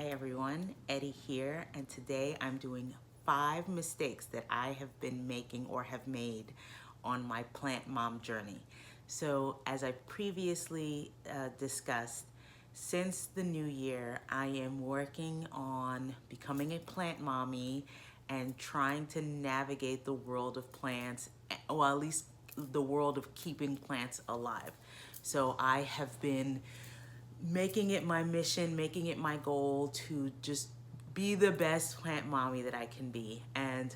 Hi everyone, Eddie here, and today I'm doing 5 mistakes that I have been making or have made on my plant mom journey. So as I previously discussed, since the new year, I am working on becoming a plant mommy and trying to navigate the world of plants, well, at least the world of keeping plants alive. So I have been making it my mission, making it my goal to just be the best plant mommy that I can be. And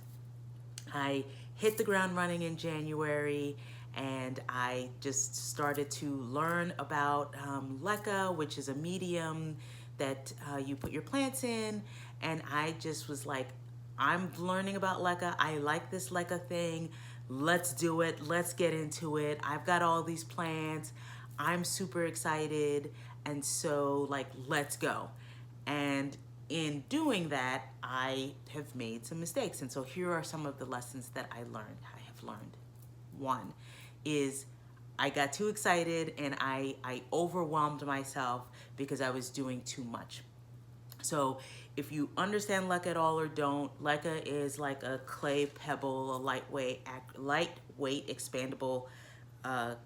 I hit the ground running in January, and I just started to learn about LECA, which is a medium that you put your plants in. And I just was like, I'm learning about LECA. I like this LECA thing. Let's do it. Let's get into it. I've got all these plants. I'm super excited. And so, like, let's go. And in doing that, I have made some mistakes. And so here are some of the lessons that I have learned. One is I got too excited and I overwhelmed myself because I was doing too much. So if you understand LECA at all or don't, LECA is like a clay pebble, a lightweight expandable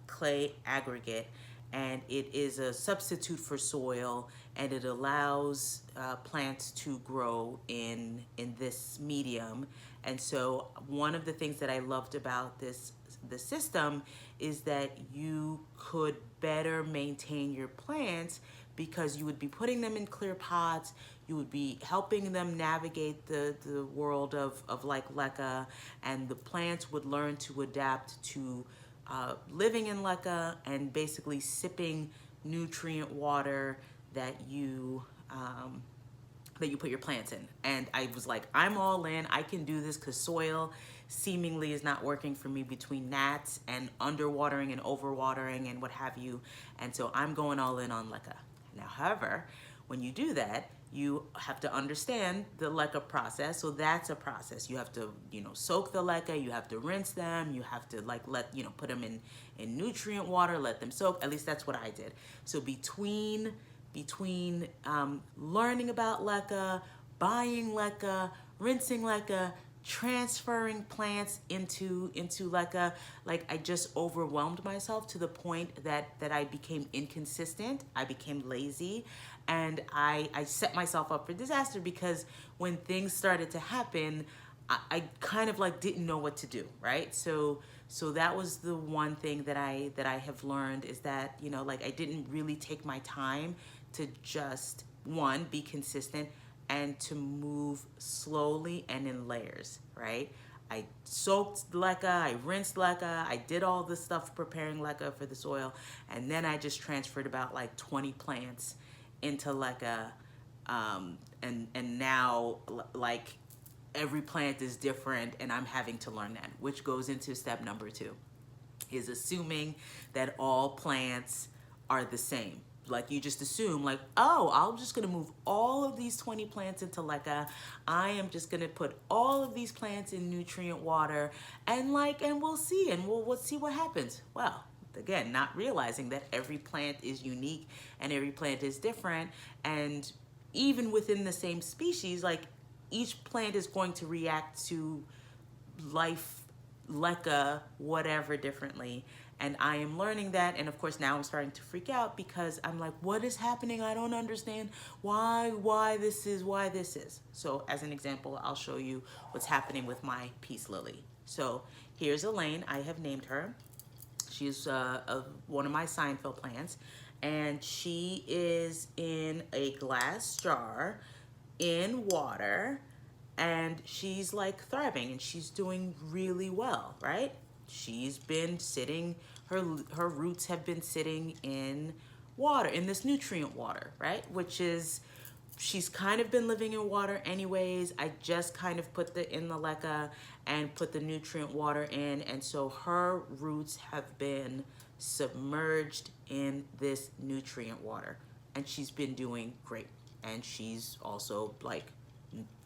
clay aggregate, and it is a substitute for soil, and it allows plants to grow in this medium. And so one of the things that I loved about the system is that you could better maintain your plants because you would be putting them in clear pots, you would be helping them navigate the world of like LECA, and the plants would learn to adapt to living in LECA and basically sipping nutrient water that you put your plants in. And I was like, I'm all in. I can do this because soil seemingly is not working for me between gnats and underwatering and overwatering and what have you. And so I'm going all in on LECA. Now, however, when you do that, you have to understand the LECA process. So that's a process. You have to, soak the LECA, you have to rinse them, you have to put them in nutrient water, let them soak. At least that's what I did. So between learning about LECA, buying LECA, rinsing LECA, transferring plants into LECA, like I just overwhelmed myself to the point that I became inconsistent, I became lazy, and I set myself up for disaster because when things started to happen, I kind of like didn't know what to do, right? So that was the one thing that I have learned is that, like I didn't really take my time to just one, be consistent, and to move slowly and in layers, right? I soaked LECA, I rinsed LECA, I did all the stuff preparing LECA for the soil, and then I just transferred about like 20 plants into LECA, and now like every plant is different, and I'm having to learn that, which goes into step number 2, is assuming that all plants are the same. Like you just assume like, oh, I'm just gonna move all of these 20 plants into LECA. I am just gonna put all of these plants in nutrient water and we'll see, and we'll see what happens. Well, again, not realizing that every plant is unique and every plant is different, and even within the same species, like each plant is going to react to life, LECA, whatever, differently. And I am learning that. And of course, now I'm starting to freak out because I'm like, what is happening? I don't understand why this is. So as an example, I'll show you what's happening with my peace lily. So here's Elaine. I have named her. She's one of my Seinfeld plants. And she is in a glass jar in water, and she's like thriving and she's doing really well, right? She's been sitting, her roots have been sitting in water, in this nutrient water, right? Which is, she's kind of been living in water anyways. I just kind of put in the LECA and put the nutrient water in, and so her roots have been submerged in this nutrient water, and she's been doing great. And she's also like,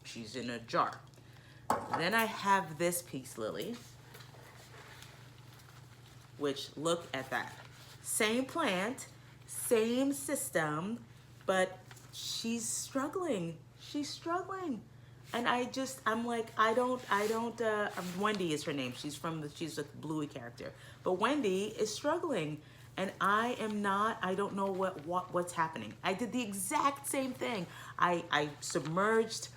she's in a jar. Then I have this peace lily, which, look at that. Same plant, same system, but she's struggling. She's struggling. And I'm like, Wendy is her name. She's a Bluey character. But Wendy is struggling. And I am not, I don't know what's happening. I did the exact same thing. I submerged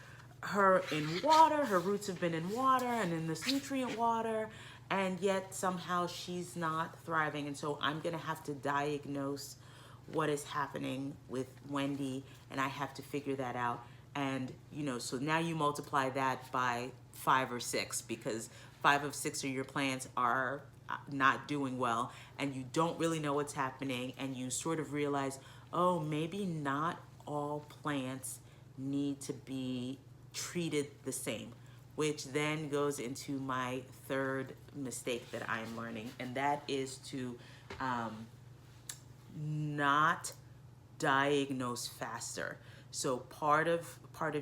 her in water. Her roots have been in water and in this nutrient water. And yet somehow she's not thriving. And so I'm going to have to diagnose what is happening with Wendy, and I have to figure that out. And, so now you multiply that by 5 or 6, because 5 of 6 of your plants are not doing well, and you don't really know what's happening, and you sort of realize, oh, maybe not all plants need to be treated the same, which then goes into my third mistake that I am learning, and that is to not diagnose faster. So part of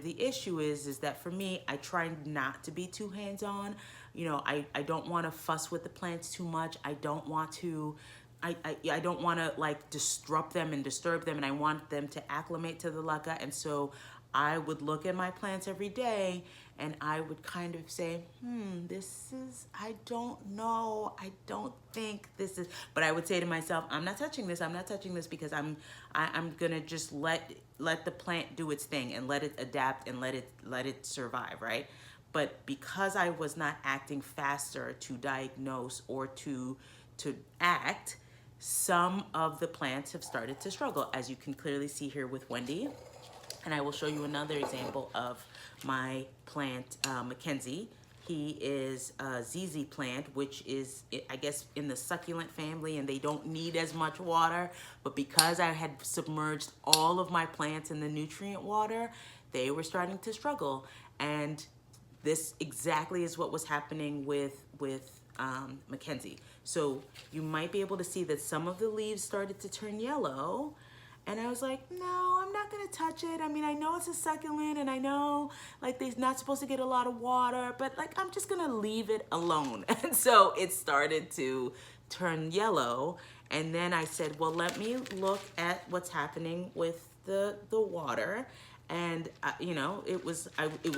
the issue is that for me, I try not to be too hands-on. I don't want to fuss with the plants too much. I don't want to like disrupt them and disturb them, and I want them to acclimate to the leca. And so I would look at my plants every day and I would kind of say, I don't know. I don't think this is, but I would say to myself, I'm not touching this because I'm gonna just let the plant do its thing and let it adapt and let it survive, right? But because I was not acting faster to diagnose or to act, some of the plants have started to struggle, as you can clearly see here with Wendy. And I will show you another example of my plant, Mackenzie. He is a ZZ plant, which is, I guess, in the succulent family, and they don't need as much water. But because I had submerged all of my plants in the nutrient water, they were starting to struggle. And this exactly is what was happening with Mackenzie. So you might be able to see that some of the leaves started to turn yellow. And I was like, no, I'm not gonna touch it. I mean, I know it's a succulent and I know like they're not supposed to get a lot of water, but like I'm just gonna leave it alone. And so it started to turn yellow. And then I said, well, let me look at what's happening with the water. And it was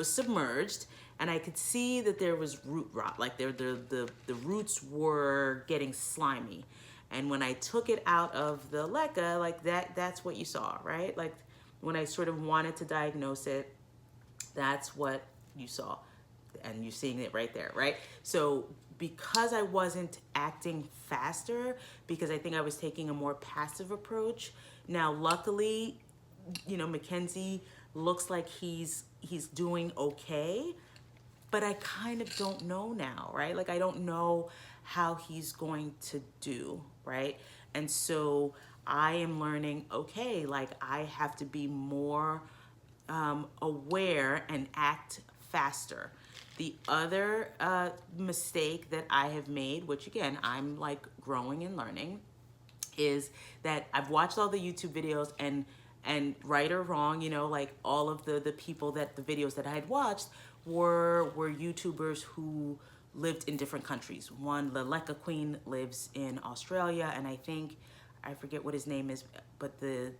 submerged, and I could see that there was root rot, like the roots were getting slimy. And when I took it out of the leca, like that's what you saw, right? Like when I sort of wanted to diagnose it, that's what you saw. And you're seeing it right there, right? So because I wasn't acting faster, because I think I was taking a more passive approach, now luckily, Mackenzie looks like he's doing okay, but I kind of don't know now, right? Like I don't know how he's going to do, right? And so I am learning, okay, like I have to be more aware and act faster. The other mistake that I have made, which again, I'm like growing and learning, is that I've watched all the YouTube videos, and right or wrong, like all of the people the videos that I had watched were YouTubers who lived in different countries. One, the Leca Queen, lives in Australia, and I forget what his name is, but the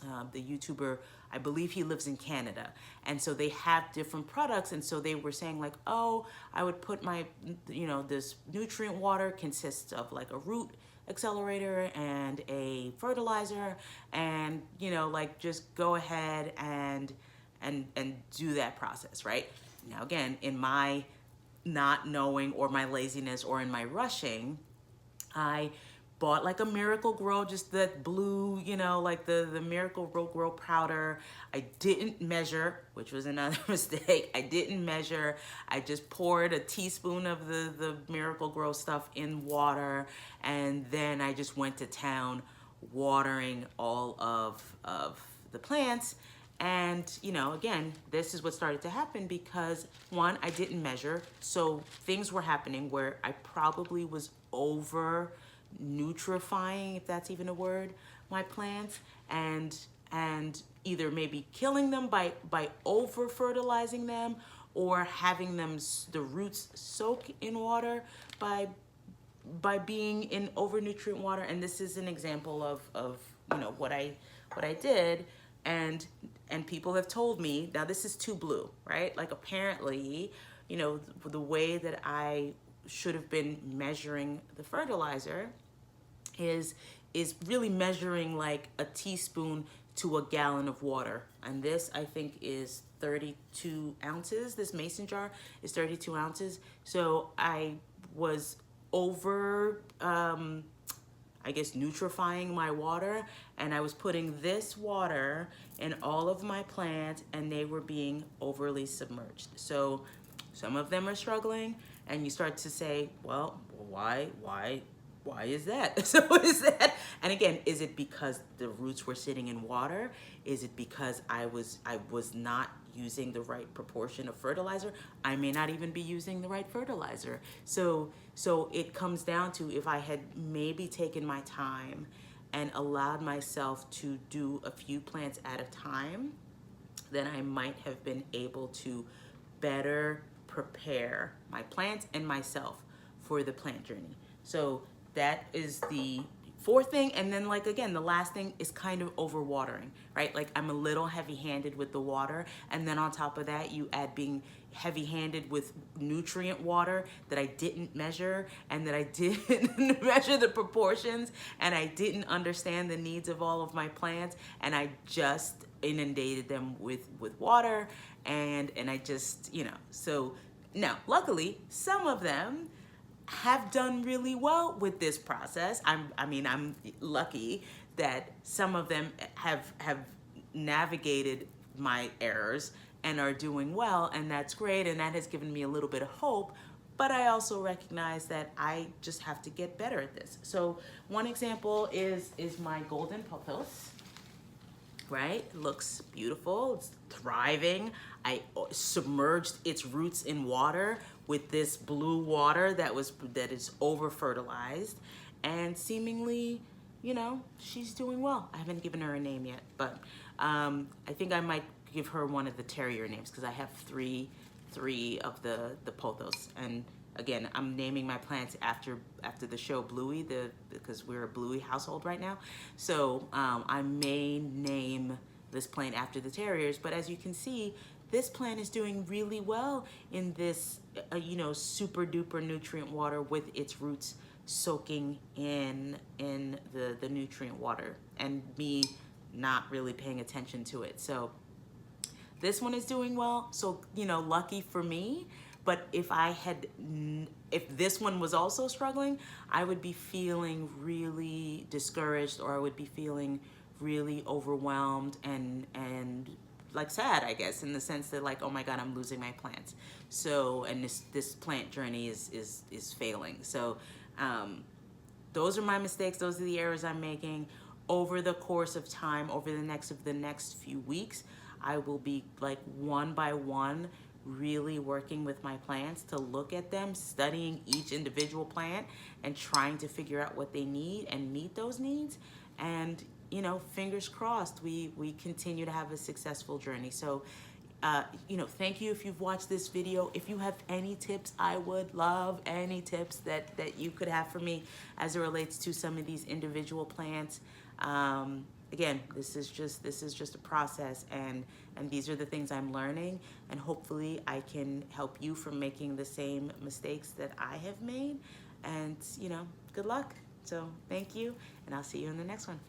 YouTuber, I believe he lives in Canada. And so they have different products, and so they were saying like, oh, I would put my, this nutrient water consists of like a root accelerator and a fertilizer, and like just go ahead and do that process, right? Now again, in my not knowing or my laziness or in my rushing, I bought like a Miracle-Gro, just that blue, like the Miracle-Gro powder. I didn't measure, which was another mistake. I didn't measure. I just poured a teaspoon of the Miracle-Gro stuff in water, and then I just went to town watering all of the plants. And, again, this is what started to happen because, one, I didn't measure. So things were happening where I probably was over nutrifying, if that's even a word, my plants, and either maybe killing them by over fertilizing them, or having them, the roots soak in water by being in over nutrient water. And this is an example of what I did. and and people have told me, now this is too blue, right? Like apparently, you know, the way that I should have been measuring the fertilizer is really measuring like a teaspoon to a gallon of water. And this I think is 32 ounces. This mason jar is 32 ounces. So I was over I guess nutrifying my water, and I was putting this water in all of my plants and they were being overly submerged. So some of them are struggling, and you start to say, well, why is that? So is that, and again, is it because the roots were sitting in water? Is it because I was not using the right proportion of fertilizer? I may not even be using the right fertilizer. So it comes down to, if I had maybe taken my time and allowed myself to do a few plants at a time, then I might have been able to better prepare my plants and myself for the plant journey. So that is the fourth thing. And then, like, again, the last thing is kind of overwatering, right? Like, I'm a little heavy-handed with the water, and then on top of that, you add being heavy-handed with nutrient water that I didn't measure, and that I didn't measure the proportions, and I didn't understand the needs of all of my plants, and I just inundated them with water, and I just, you know. So now, luckily, some of them have done really well with this process. I'm lucky that some of them have navigated my errors and are doing well, and that's great, and that has given me a little bit of hope. But I also recognize that I just have to get better at this. So one example is my golden pothos. Right? It looks beautiful. It's thriving. I submerged its roots in water with this blue water that is over fertilized, and seemingly, you know, she's doing well. I haven't given her a name yet, but I think I might give her one of the terrier names, because I have three of the pothos. And again, I'm naming my plants after the show Bluey, because we're a Bluey household right now. So I may name this plant after the terriers. But as you can see, this plant is doing really well in this, you know, super duper nutrient water, with its roots soaking in the nutrient water, and me not really paying attention to it. So this one is doing well. So, you know, lucky for me. But if this one was also struggling, I would be feeling really discouraged, or I would be feeling really overwhelmed and like sad, I guess, in the sense that, like, oh my God, I'm losing my plants. So, and this plant journey is failing. So those are my mistakes. Those are the errors I'm making. Over the course of time, over the next few weeks, I will be, like, one by one, really working with my plants to look at them, studying each individual plant, and trying to figure out what they need and meet those needs. And, you know, fingers crossed, we continue to have a successful journey. So, you know, thank you if you've watched this video. If you have any tips, I would love any tips that you could have for me as it relates to some of these individual plants. Again, this is just a process, and these are the things I'm learning, and hopefully I can help you from making the same mistakes that I have made. And, you know, good luck. So thank you, and I'll see you in the next one.